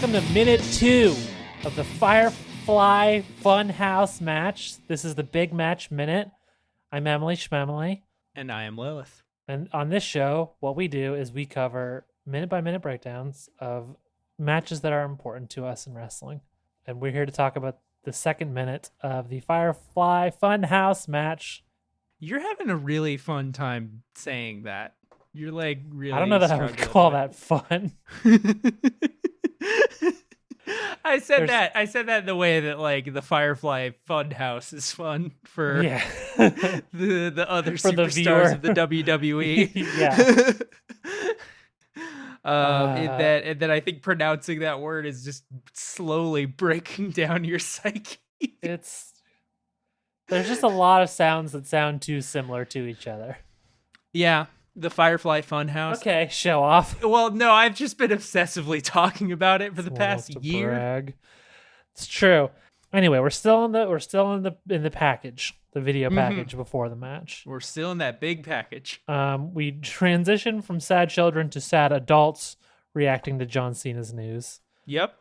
welcome to minute 2 of the Firefly Funhouse match. This is the big match minute. I'm Emily Schmemily. And I am Lilith. And on this show, what we do is we cover minute-by-minute breakdowns of matches that are important to us in wrestling. And we're here to talk about the second minute of the Firefly Funhouse match. You're having a really fun time saying that. You're like really I don't know that I would call that fun. I said that in the way that like the Firefly Funhouse is fun for the other for superstars of the WWE. Yeah. And that I think pronouncing that word is just slowly breaking down your psyche. There's just a lot of sounds that sound too similar to each other. Yeah. The Firefly Funhouse. Okay, show off. Well, no, I've just been obsessively talking about it for the past year. Brag. It's true. Anyway, we're still in the package, the video package before the match. We're still in that big package. We transition from sad children to sad adults reacting to John Cena's news. Yep.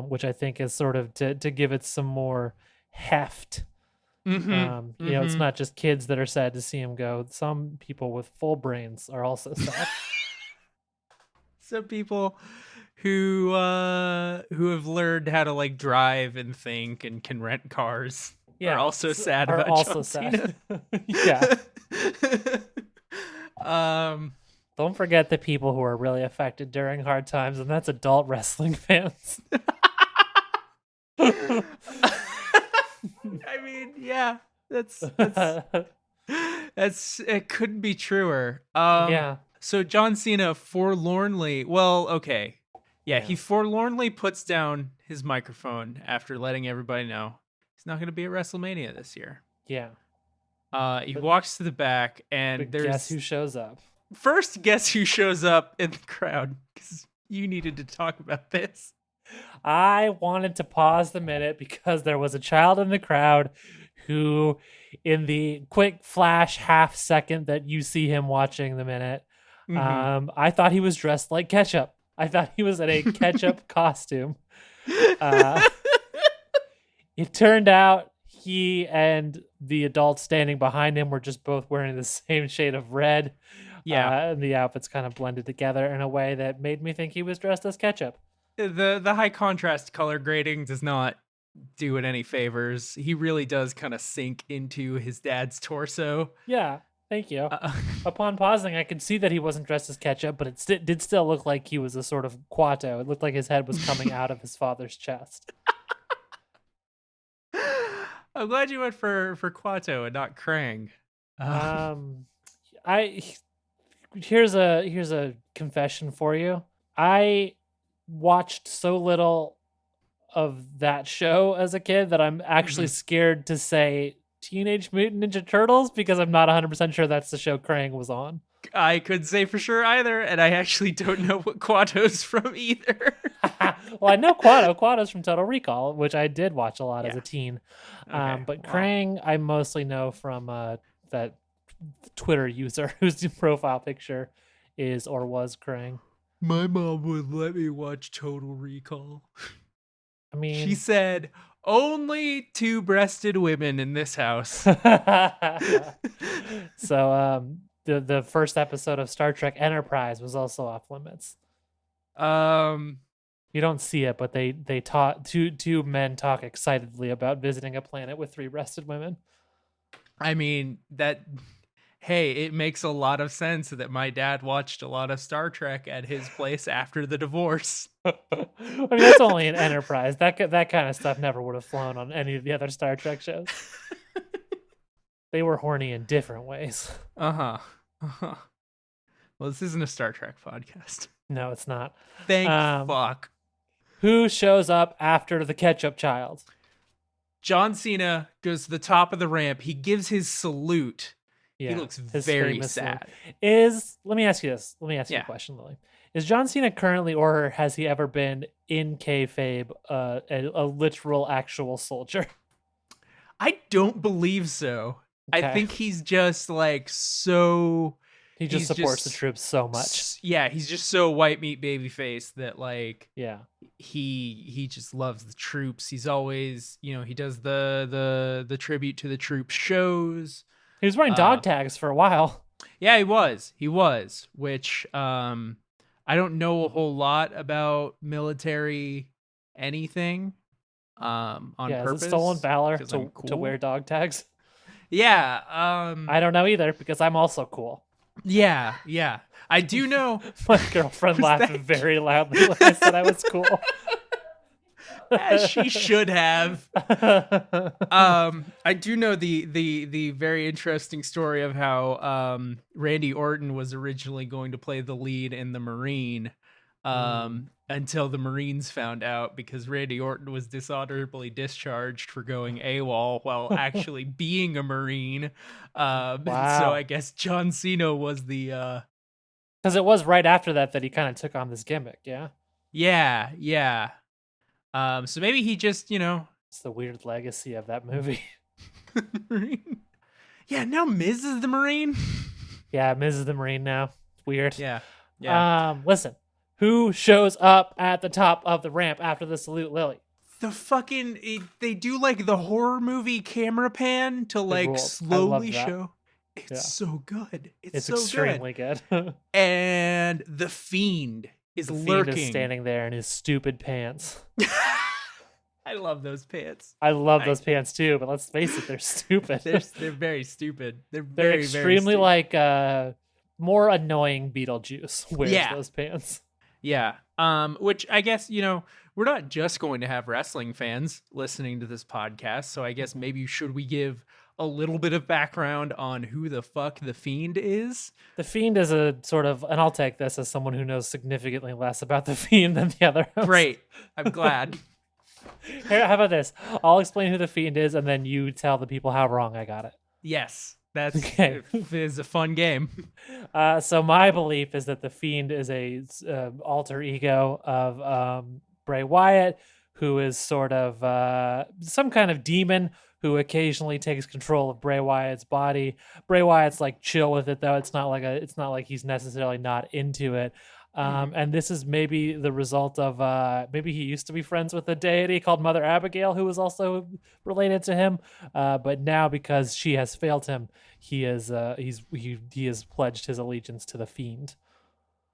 Which I think is sort of to give it some more heft. It's not just kids that are sad to see him go. Some people with full brains are also sad. Some people who have learned how to like drive and think and can rent cars are also sad about John Cena. Yeah. Don't forget the people who are really affected during hard times, and that's adult wrestling fans. I mean, yeah, that's it couldn't be truer. So John Cena forlornly, he forlornly puts down his microphone after letting everybody know he's not going to be at WrestleMania this year. Yeah. He walks to the back, and guess who shows up? First, guess who shows up in the crowd? Because you needed to talk about this. I wanted to pause the minute because there was a child in the crowd who, in the quick flash half second that you see him watching the minute, I thought he was dressed like ketchup. I thought he was in a ketchup costume. It turned out he and the adult standing behind him were just both wearing the same shade of red. Yeah. And the outfits kind of blended together in a way that made me think he was dressed as ketchup. The high contrast color grading does not do it any favors. He really does kind of sink into his dad's torso. Yeah, thank you. Upon pausing, I could see that he wasn't dressed as ketchup, but it did still look like he was a sort of Quato. It looked like his head was coming out of his father's chest. I'm glad you went for Quato and not Krang. Here's a confession for you. I watched so little of that show as a kid that I'm actually scared to say Teenage Mutant Ninja Turtles because I'm not 100% sure that's the show Krang was on. I couldn't say for sure either, and I actually don't know what Quato's from either. Well, I know Quato. Quato's from Total Recall, which I did watch a lot as a teen. But Krang, I mostly know from that Twitter user whose profile picture is or was Krang. My mom would let me watch Total Recall. I mean, she said, only two-breasted women in this house. So the first episode of Star Trek Enterprise was also off limits. You don't see it, but they taught two men talk excitedly about visiting a planet with three-breasted women. I mean, it makes a lot of sense that my dad watched a lot of Star Trek at his place after the divorce. I mean, that's only an Enterprise. That kind of stuff never would have flown on any of the other Star Trek shows. They were horny in different ways. Well, this isn't a Star Trek podcast. No, it's not. Thank fuck. Who shows up after the ketchup child? John Cena goes to the top of the ramp. He gives his salute. Yeah, he looks very sad. Let me ask you this. Let me ask you a question, Lily. Is John Cena currently, or has he ever been in kayfabe, a literal actual soldier? I don't believe so. Okay. I think he's just like so He just supports the troops so much. Yeah, he's just so white meat baby face that like he just loves the troops. He's always, he does the tribute to the troops shows. He was wearing dog tags for a while. Yeah, he was, which I don't know a whole lot about military anything on purpose. Is it stolen valor to wear dog tags? Yeah. I don't know either because I'm also cool. Yeah. I do know. My girlfriend laughed very loudly when I said I was cool. As she should have. I do know the very interesting story of how Randy Orton was originally going to play the lead in The Marine until the Marines found out, because Randy Orton was dishonorably discharged for going AWOL while actually being a Marine. Wow. So I guess John Cena was the... Because it was right after that he kind of took on this gimmick, yeah? Yeah. So maybe he just, It's the weird legacy of that movie. Marine. Yeah, now Miz is the Marine. Yeah, Miz is the Marine now. It's weird. Yeah. Listen, who shows up at the top of the ramp after the salute, Lily? The fucking... They do, like, the horror movie camera pan to, like, slowly show... It's so good. It's so extremely good. And the Fiend is lurking. Fiend is standing there in his stupid pants. I love those pants. I love those pants too, but let's face it, they're stupid. They're very stupid. They're extremely like more annoying Beetlejuice wears those pants. Yeah. Which I guess, we're not just going to have wrestling fans listening to this podcast, so I guess maybe should we give a little bit of background on who the fuck the Fiend is? The Fiend is a sort of, and I'll take this as someone who knows significantly less about the Fiend than the other hosts. Great. I'm glad. Here, how about this? I'll explain who the Fiend is, and then you tell the people how wrong I got it. Yes. That's okay. It is a fun game. So my belief is that the Fiend is a alter ego of Bray Wyatt, who is sort of some kind of demon who occasionally takes control of Bray Wyatt's body. Bray Wyatt's like chill with it though. It's not like he's necessarily not into it. And this is maybe the result of maybe he used to be friends with a deity called Mother Abigail, who was also related to him. But now, because she has failed him, he has pledged his allegiance to the Fiend.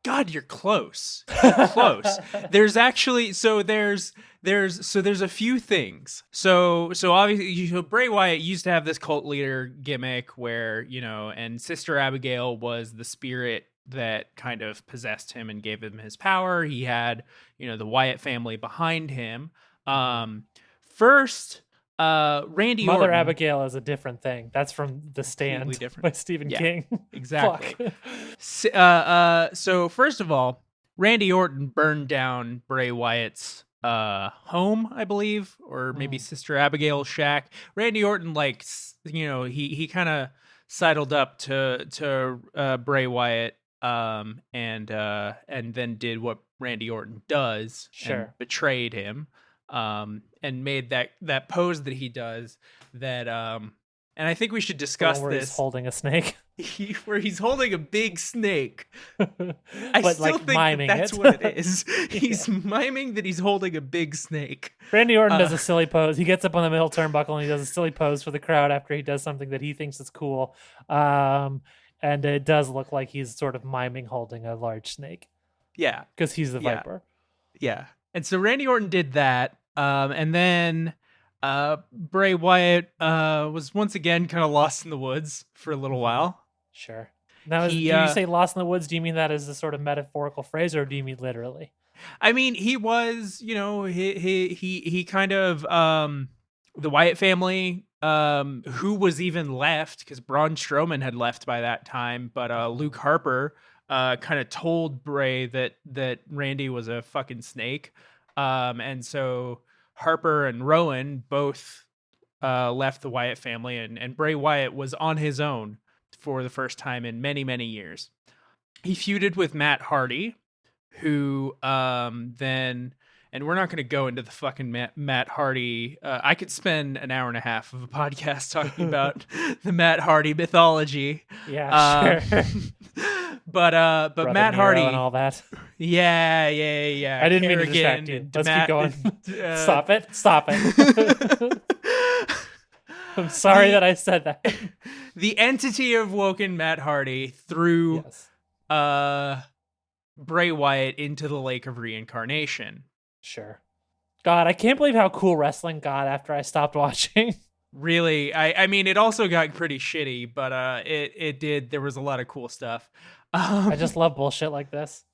God, you're close. You're close. There's actually there's a few things. So obviously, Bray Wyatt used to have this cult leader gimmick where, and Sister Abigail was the spirit that kind of possessed him and gave him his power. He had, the Wyatt family behind him. First, Randy Mother Orton. Abigail is a different thing. That's from The Stand by Stephen King. Exactly. So first of all, Randy Orton burned down Bray Wyatt's home, I believe, or maybe Sister Abigail's shack. Randy Orton, he kind of sidled up to Bray Wyatt, and then did what Randy Orton does, and betrayed him. And made that pose that he does that, and I think we should discuss where this. He's holding a snake. Where he's holding a big snake. I but still think that's what it is. He's miming that he's holding a big snake. Randy Orton does a silly pose. He gets up on the middle turnbuckle and he does a silly pose for the crowd after he does something that he thinks is cool. And it does look like he's sort of miming holding a large snake. Yeah. Because he's the Viper. Yeah. And so Randy Orton did that. And then Bray Wyatt was once again kind of lost in the woods for a little while. Sure. Now, do you say lost in the woods? Do you mean that as a sort of metaphorical phrase, or do you mean literally? I mean, he was, he kind of, the Wyatt family, who was even left, because Braun Strowman had left by that time, but Luke Harper kind of told Bray that Randy was a fucking snake. And so Harper and Rowan both left the Wyatt family, and Bray Wyatt was on his own for the first time in many, many years. He feuded with Matt Hardy, who then, and we're not going to go into the fucking Matt Hardy. I could spend an hour and a half of a podcast talking about the Matt Hardy mythology. Yeah, sure. But Brother Matt Nero Hardy and all that. Yeah. I didn't mean to distract you. Let's keep going. Stop it. I'm sorry that I said that. The entity of Woken Matt Hardy threw Bray Wyatt into the Lake of Reincarnation. Sure. God, I can't believe how cool wrestling got after I stopped watching. Really, I mean, it also got pretty shitty, but it did. There was a lot of cool stuff. I just love bullshit like this.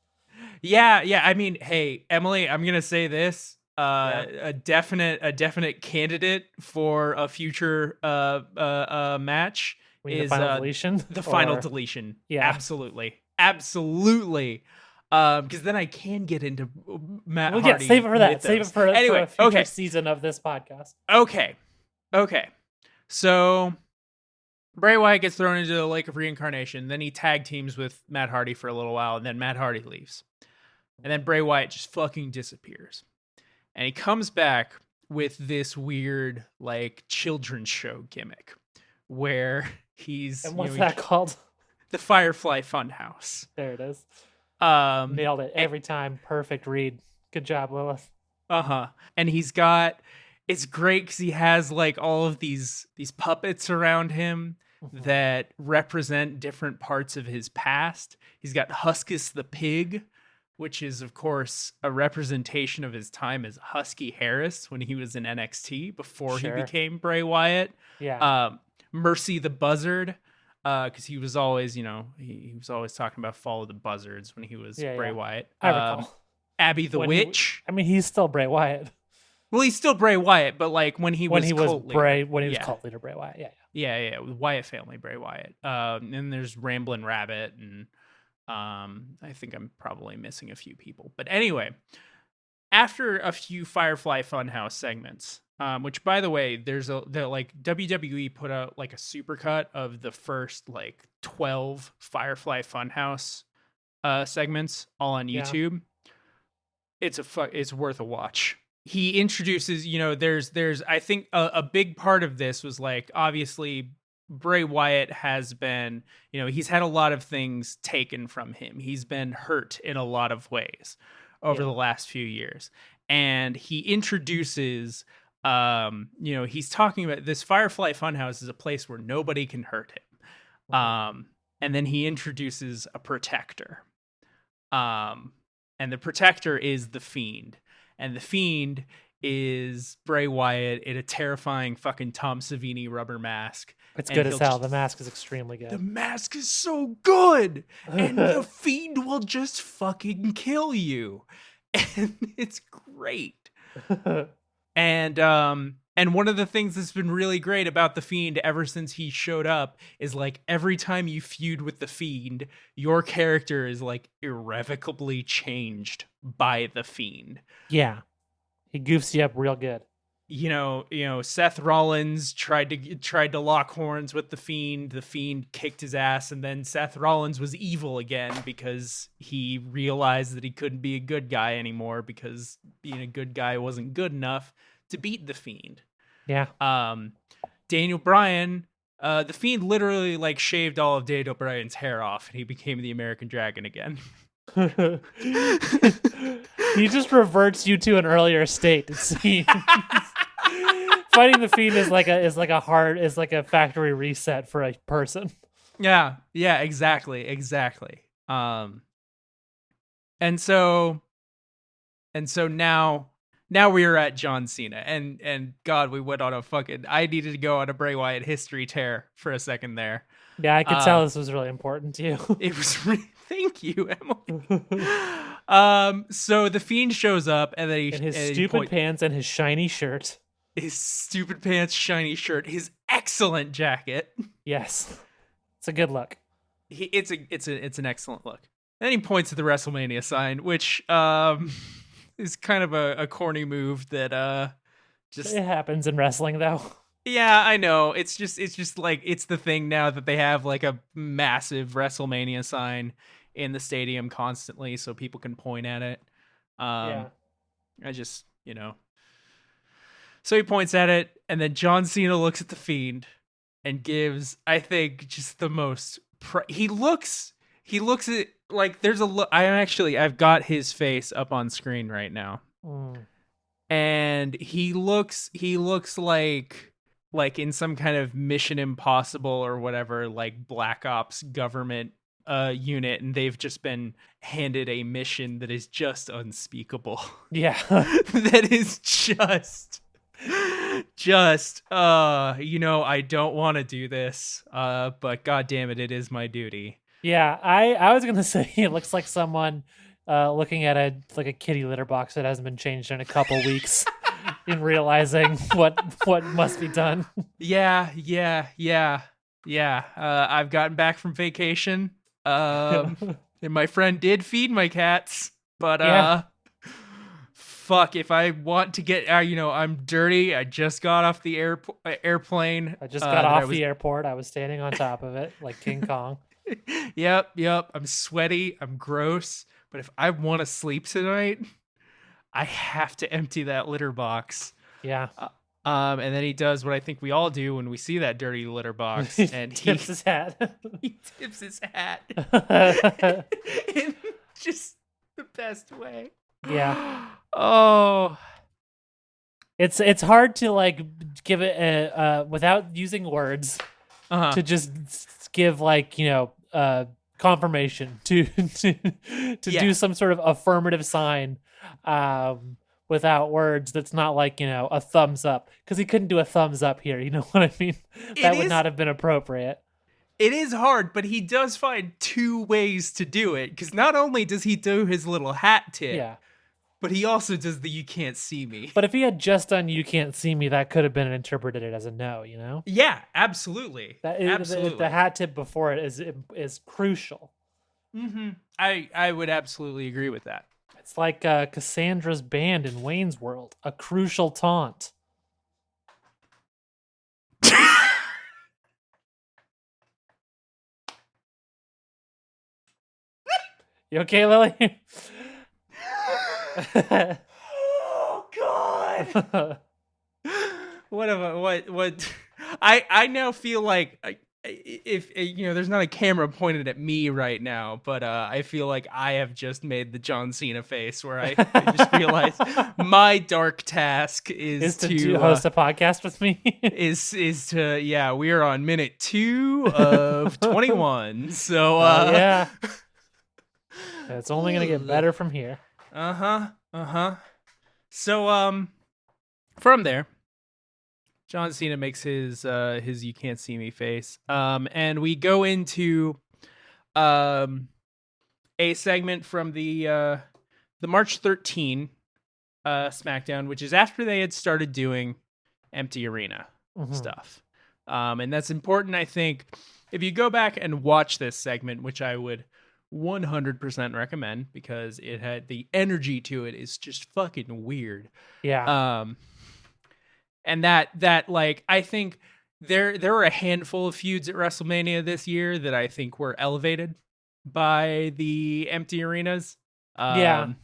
Yeah. I mean, hey, Emily, I'm gonna say this. A definite candidate for a future match is the final deletion. Yeah, absolutely. Because then I can get into Matt Hardy. Yeah, save it for that. Mythos. Save it for a future season of this podcast. Okay. So Bray Wyatt gets thrown into the Lake of Reincarnation. Then he tag teams with Matt Hardy for a little while, and then Matt Hardy leaves. And then Bray Wyatt just fucking disappears. And he comes back with this weird, like, children's show gimmick where he's... And what's that called? The Firefly Funhouse. There it is. Nailed it every time. Perfect read. Good job, Lilith. And he's got... It's great because he has, like, all of these puppets around him that represent different parts of his past. He's got Huskus the Pig, which is, of course, a representation of his time as Husky Harris when he was in NXT before he became Bray Wyatt. Yeah. Mercy the Buzzard, because he was always, he was always talking about follow the buzzards when he was Bray Wyatt. I recall. Abby the Witch. He's still Bray Wyatt. Well, he's still Bray Wyatt, but like when he was cult leader Bray Wyatt. Yeah. Wyatt family Bray Wyatt. And there's Ramblin' Rabbit, and I think I'm probably missing a few people. But anyway, after a few Firefly Funhouse segments, which by the way, WWE put out like a supercut of the first like 12 Firefly Funhouse segments all on YouTube. It's worth a watch. He introduces, there's I think a big part of this was like, obviously Bray Wyatt has been, he's had a lot of things taken from him. He's been hurt in a lot of ways over the last few years. And he introduces, he's talking about this Firefly Funhouse is a place where nobody can hurt him. And then he introduces a protector. And the protector is the Fiend. And the Fiend is Bray Wyatt in a terrifying fucking Tom Savini rubber mask. It's good as hell. The mask is extremely good. The mask is so good. And the Fiend will just fucking kill you. And it's great. And one of the things that's been really great about the Fiend ever since he showed up is like every time you feud with the Fiend, your character is like irrevocably changed by the Fiend. Yeah. He goofs you up real good. Seth Rollins tried to lock horns with the Fiend. The Fiend kicked his ass, and then Seth Rollins was evil again because he realized that he couldn't be a good guy anymore because being a good guy wasn't good enough to beat the Fiend. Yeah. Daniel Bryan, the Fiend literally like shaved all of Daniel Bryan's hair off, and he became the American Dragon again. He just reverts you to an earlier state, it seems. Fighting the Fiend is like a factory reset for a person. Yeah, exactly. And so now we are at John Cena, and God, we went on I needed to go on a Bray Wyatt history tear for a second there. Yeah, I could tell this was really important to you. It was thank you, Emily. So the Fiend shows up, and then in his stupid pants and his shiny shirt. His stupid pants, shiny shirt, his excellent jacket. Yes, it's a good look. It's an excellent look. Then he points to the WrestleMania sign, which is kind of a corny move that just it happens in wrestling though. Yeah, I know. It's just like it's the thing now that they have like a massive WrestleMania sign in the stadium constantly so people can point at it. I just, So he points at it, and then John Cena looks at the Fiend and gives, I think, just the most he looks he looks at like there's a look. I've got his face up on screen right now, and he looks like in some kind of Mission Impossible or whatever, like Black Ops government unit, and they've just been handed a mission that is just unspeakable. Yeah. That is just I don't want to do this, but god damn it, it is my duty. Yeah, I was gonna say it looks like someone looking at a kitty litter box that hasn't been changed in a couple weeks and realizing what must be done. Yeah. I've gotten back from vacation, and my friend did feed my cats, but fuck, if I want to get I'm dirty. I just got off the airplane. I just got off the airport. I was standing on top of it like King Kong. Yep. I'm sweaty. I'm gross. But if I want to sleep tonight, I have to empty that litter box. Yeah. And then he does what I think we all do when we see that dirty litter box, and he tips his hat. He tips his hat. In just the best way. Yeah. Oh. It's hard to like give it without using words to just give like confirmation to do some sort of affirmative sign without words. That's not like a thumbs up, because he couldn't do a thumbs up here. You know what I mean? That would not have been appropriate. It is hard, but he does find two ways to do it, because not only does he do his little hat tip, but he also does the "you can't see me." But if he had just done "you can't see me," that could have been interpreted as a no, Yeah, absolutely. Absolutely. The hat tip before it is crucial. Mm-hmm. I would absolutely agree with that. It's like Cassandra's band in Wayne's World, a crucial taunt. You okay, Lily? Oh God! What? I now feel like if there's not a camera pointed at me right now, but I feel like I have just made the John Cena face where I just realized my dark task is to host a podcast with me. is to we are on minute 2 of 21, so yeah. It's only gonna get better from here. So from there, John Cena makes his "you can't see me" face, and we go into a segment from the March 13 SmackDown, which is after they had started doing Empty Arena stuff, and that's important. I think if you go back and watch this segment, which I would 100% recommend, because it had the energy to it is just fucking weird. Yeah. And that like, I think there were a handful of feuds at WrestleMania this year that I think were elevated by the empty arenas. There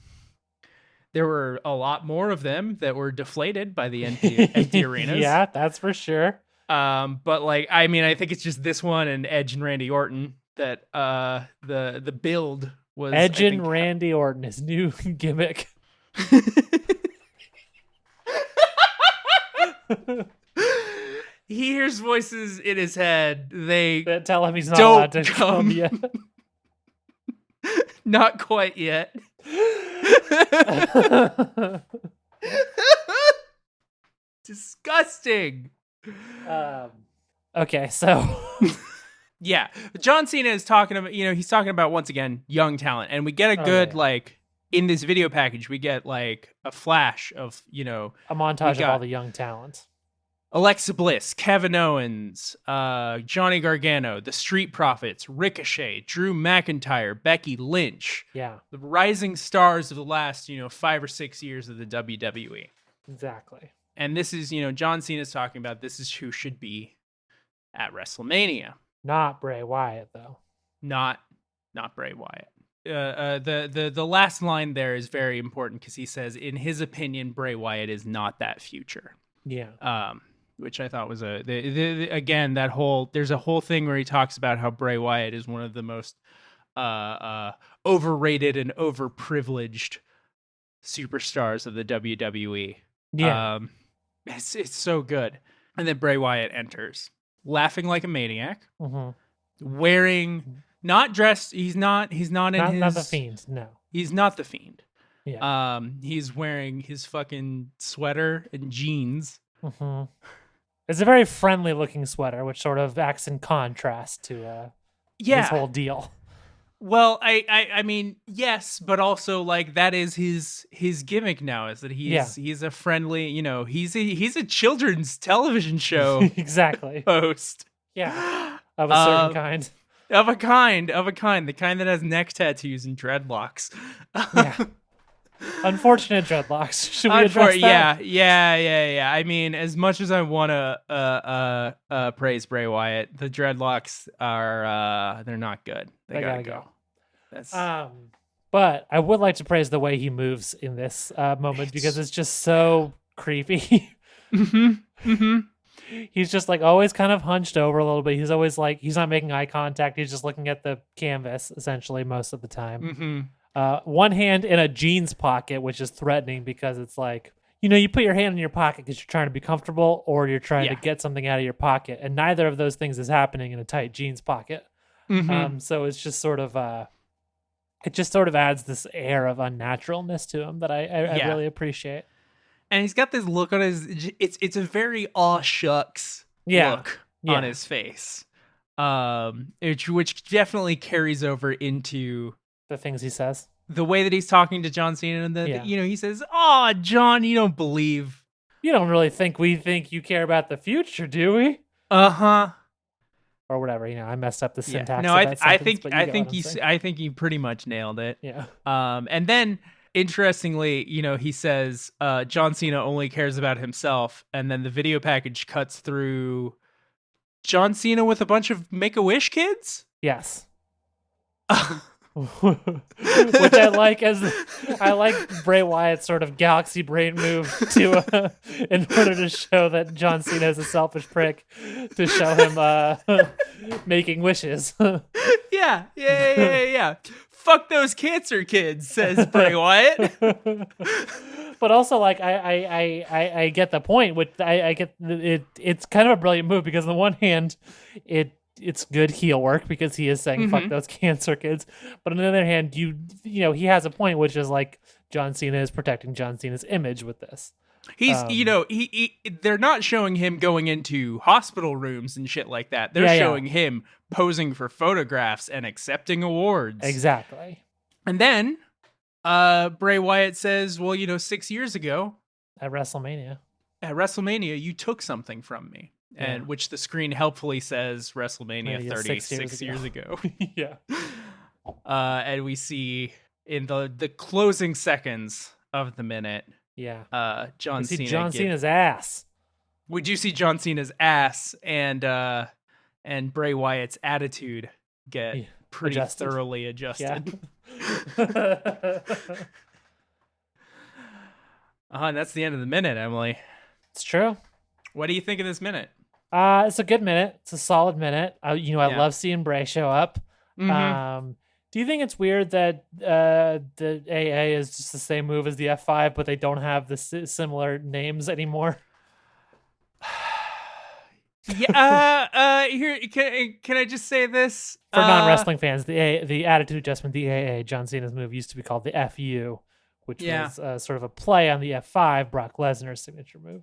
were a lot more of them that were deflated by the empty arenas. Yeah, that's for sure. But like, I mean, I think it's just this one and Edge and Randy Orton that the build was Edge and Randy Orton, his new gimmick. He hears voices in his head. They that tell him he's not allowed to come yet. Not quite yet. Disgusting. Okay, so yeah, John Cena is talking about, he's talking about, once again, young talent, and we get a good like in this video package, we get like a flash of a montage of all the young talent. Alexa Bliss, Kevin Owens, Johnny Gargano, the Street Profits, Ricochet, Drew McIntyre, Becky Lynch. Yeah. The rising stars of the last, 5 or 6 years of the WWE. Exactly. And this is, John Cena's talking about, this is who should be at WrestleMania. Not Bray Wyatt, though. Not Bray Wyatt. The last line there is very important, because he says, in his opinion, Bray Wyatt is not that future. Yeah. Which I thought was again, there's a whole thing where he talks about how Bray Wyatt is one of the most overrated and overprivileged superstars of the WWE. Yeah. It's so good. And then Bray Wyatt enters, laughing like a maniac, wearing, not dressed. He's not the Fiend. No, he's not the Fiend. Yeah. He's wearing his fucking sweater and jeans. It's a very friendly looking sweater, which sort of acts in contrast to his whole deal. Well, I mean, yes, but also like that is his gimmick now, is that he's a friendly, he's a children's television show exactly host. Yeah, of a certain kind. Of a kind, the kind that has neck tattoos and dreadlocks. Yeah. Unfortunate dreadlocks. Should we address that? Yeah. I mean, as much as I want to praise Bray Wyatt, the dreadlocks are they're not good. They gotta go. That's... But I would like to praise the way he moves in this moment because it's just so creepy. He's just like always kind of hunched over a little bit. He's always like, he's not making eye contact. He's just looking at the canvas essentially most of the time. One hand in a jeans pocket, which is threatening because it's like, you put your hand in your pocket because you're trying to be comfortable or you're trying to get something out of your pocket. And neither of those things is happening in a tight jeans pocket. So it's just sort of, it just sort of adds this air of unnaturalness to him that I really appreciate. And he's got this look on it's a very aw shucks look on his face. Which definitely carries over into the things he says. The way that he's talking to John Cena and he says, "Oh, John, you don't really think we think you care about the future, do we?" Or whatever, I messed up the syntax. No, I think he pretty much nailed it. Yeah. And then interestingly, he says John Cena only cares about himself, and then the video package cuts through John Cena with a bunch of Make-A-Wish kids? Yes. Which I like Bray Wyatt's sort of galaxy brain move to in order to show that John Cena is a selfish prick, to show him making wishes. Yeah. Fuck those cancer kids, says Bray Wyatt. But also, like, I get the point. Which I get it. It's kind of a brilliant move because on the one hand, it's good heel work because he is saying fuck those cancer kids. But on the other hand, he has a point, which is like John Cena is protecting John Cena's image with this. He's they're not showing him going into hospital rooms and shit like that. They're showing him posing for photographs and accepting awards. Exactly. And then Bray Wyatt says, well, 6 years ago at WrestleMania, you took something from me. And which the screen helpfully says WrestleMania 36 years ago. Yeah. And we see in the closing seconds of the minute, John Cena's ass. We do see John Cena's ass and Bray Wyatt's attitude get pretty thoroughly adjusted. Yeah. And that's the end of the minute, Emily. It's true. What do you think of this minute? It's a good minute. It's a solid minute. I love seeing Bray show up. Do you think it's weird that the AA is just the same move as the F5, but they don't have the similar names anymore? Here, can I just say this? For non-wrestling fans, the attitude adjustment, the AA, John Cena's move, used to be called the FU, which was sort of a play on the F5, Brock Lesnar's signature move.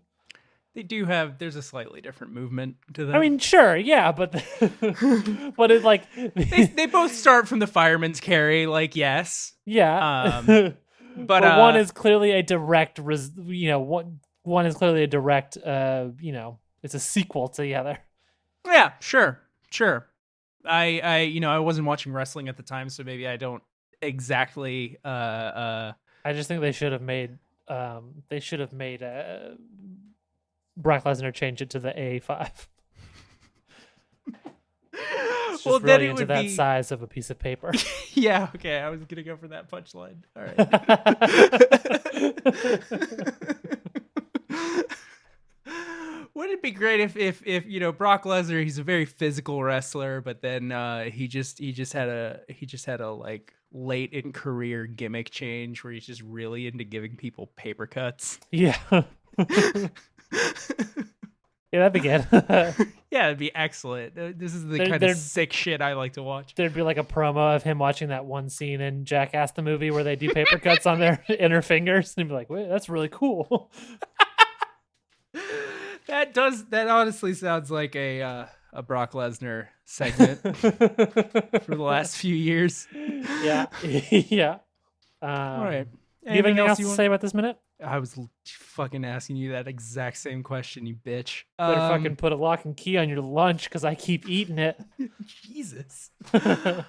They do have. There's a slightly different movement to them. I mean, sure, yeah, but but it's like they both start from the fireman's carry. Like, yes, yeah, but one is clearly a direct. One is clearly a direct. It's a sequel to the other. Yeah, sure. I wasn't watching wrestling at the time, so maybe I don't exactly. I just think they should have made. Brock Lesnar changed it to the A5. Well, then really it would that size of a piece of paper. Yeah, okay. I was gonna go for that punchline. All right. Wouldn't it be great if Brock Lesnar, he's a very physical wrestler, but then he just had a like late in career gimmick change where he's just really into giving people paper cuts. Yeah. Yeah, that'd be good. Yeah, it'd be excellent. This is the kind of sick shit I like to watch. There'd be like a promo of him watching that one scene in Jackass the movie where they do paper cuts on their inner fingers, and he'd be like, "Wait, that's really cool." That honestly sounds like a Brock Lesnar segment for the last few years. Yeah, yeah. All right. Do you have anything else to say about this minute? I was fucking asking you that exact same question, you bitch. Better fucking put a lock and key on your lunch because I keep eating it. Jesus. Can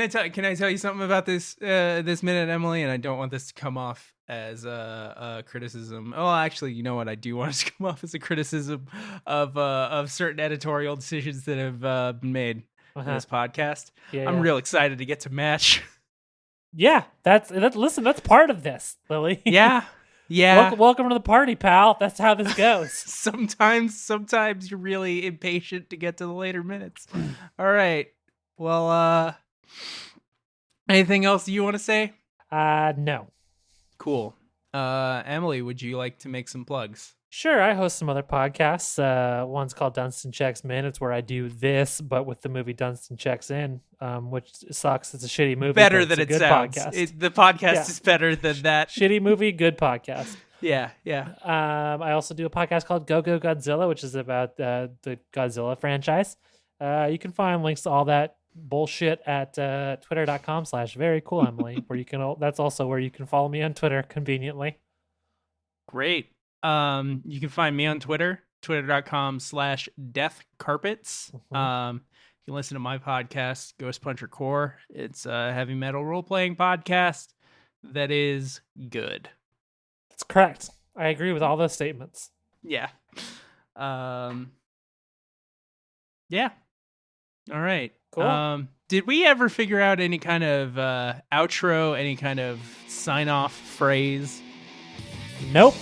I tell you something about this minute, Emily? And I don't want this to come off as a criticism. Oh, actually, you know what? I do want it to come off as a criticism of certain editorial decisions that have been made in this podcast. Yeah, I'm real excited to get to match. Yeah, listen, that's part of this, Lily. Yeah. Welcome to the party, pal. That's how this goes. Sometimes you're really impatient to get to the later minutes. All right. Well, anything else you want to say? No. Cool. Emily, would you like to make some plugs? Sure, I host some other podcasts. One's called Dunstan Checks In. It's where I do this, but with the movie Dunstan Checks In, which sucks. It's a shitty movie. Better than it sounds. Podcast. The podcast is better than that. Shitty movie, good podcast. Yeah. I also do a podcast called Go Go Godzilla, which is about the Godzilla franchise. You can find links to all that bullshit at twitter.com/verycoolemily, where you can. That's also where you can follow me on Twitter conveniently. Great. You can find me on Twitter, twitter.com/deathcarpets. You can listen to my podcast, Ghost Puncher Core. It's a heavy metal role-playing podcast that is good. That's correct. I agree with all those statements. Yeah. Yeah. All right. Cool. Did we ever figure out any kind of outro, any kind of sign-off phrase? Nope.